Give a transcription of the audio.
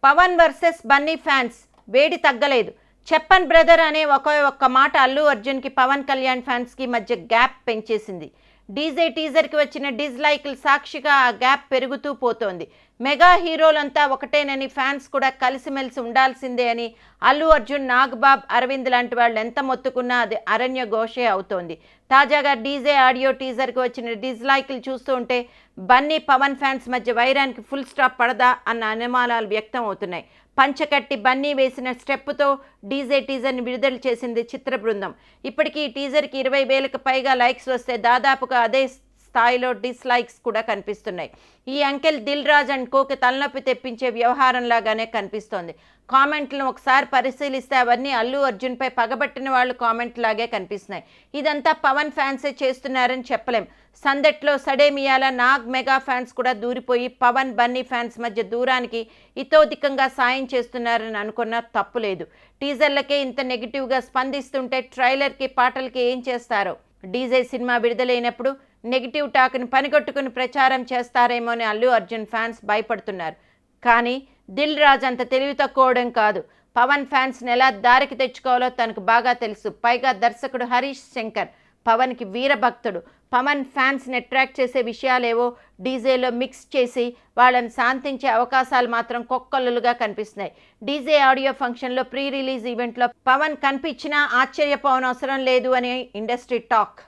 Pawan versus Bunny fans వేడి తగ్గలేదు. చెప్పన్ brother అనే ఒక్క మాట అల్లు అర్జున్కి పవన్ కళ్యాణ్ ఫ్యాన్స్కి మధ్య గ్యాప్ పెంచేసింది. డీజే టీజర్కి వచ్చిన డిస్లైక్ల సాక్షిగా ఆ గ్యాప్ పెరుగుతూ పోతోంది. మెగా హీరోలంతా ఒకటేనని, ఫ్యాన్స్ కూడా కలిసిమెలిసి ఉండాల్సిందే అని అల్లు అర్జున్, నాగబాబ్, అరవింద్ లాంటి వాళ్ళు ఎంత మొత్తుకున్నా అది అరణ్య ఘోషే అవుతోంది. తాజాగా డీజే ఆడియో టీజర్కి వచ్చిన డిస్లైక్లు చూస్తూ ఉంటే బన్నీ పవన్ ఫ్యాన్స్ మధ్య వైరానికి ఫుల్ స్టాప్ పడదా అన్న అనుమానాలు వ్యక్తం అవుతున్నాయి. పంచకట్టి బన్నీ వేసిన స్టెప్తో డీజే టీజర్ని విడుదల చేసింది చిత్ర బృందం. ఇప్పటికీ ఈ టీజర్కి 20,000కు పైగా లైక్స్ వస్తే దాదాపుగా అదే స్థాయిలో డిస్లైక్స్ కూడా కనిపిస్తున్నాయి. ఈ అంకెల్ దిల్ రాజు అండ్ కోకి తలనొప్పి తెప్పించే వ్యవహారంలాగానే కనిపిస్తోంది. కామెంట్లను ఒకసారి పరిశీలిస్తే అవన్నీ అల్లు అర్జున్పై పగబట్టిన వాళ్ళు కామెంట్ లాగే కనిపిస్తున్నాయి. ఇదంతా పవన్ ఫ్యాన్సే చేస్తున్నారని చెప్పలేం. సందట్లో సడేమియాల నాగ్ మెగా ఫ్యాన్స్ కూడా దూరిపోయి పవన్ బన్నీ ఫ్యాన్స్ మధ్య దూరానికి ఇతోధికంగా సాయం చేస్తున్నారని అనుకున్నా తప్పులేదు. టీజర్లకే ఇంత నెగిటివ్గా స్పందిస్తుంటే ట్రైలర్కి, పాటలకి ఏం చేస్తారో. డీజే సినిమా విడుదలైనప్పుడు నెగిటివ్ టాక్ని పనిగొట్టుకుని ప్రచారం చేస్తారేమో అని అల్లు అర్జున్ ఫ్యాన్స్ భయపడుతున్నారు. కానీ దిల్ రాజు అంత తెలివి తక్కువడం కాదు. పవన్ ఫ్యాన్స్ని ఎలా దారికి తెచ్చుకోవాలో తనకు బాగా తెలుసు. పైగా దర్శకుడు హరీష్ శంకర్ పవన్కి వీరభక్తుడు. పవన్ ఫ్యాన్స్ని అట్రాక్ట్ చేసే విషయాలేవో డీజేలో మిక్స్ చేసి వాళ్ళని శాంతించే అవకాశాలు మాత్రం కొక్కొల్లుగా కనిపిస్తున్నాయి. డీజే ఆడియో ఫంక్షన్లో ప్రీ రిలీజ్ ఈవెంట్లో పవన్ కనిపించినా ఆశ్చర్యపోనవసరం లేదు అని ఇండస్ట్రీ టాక్.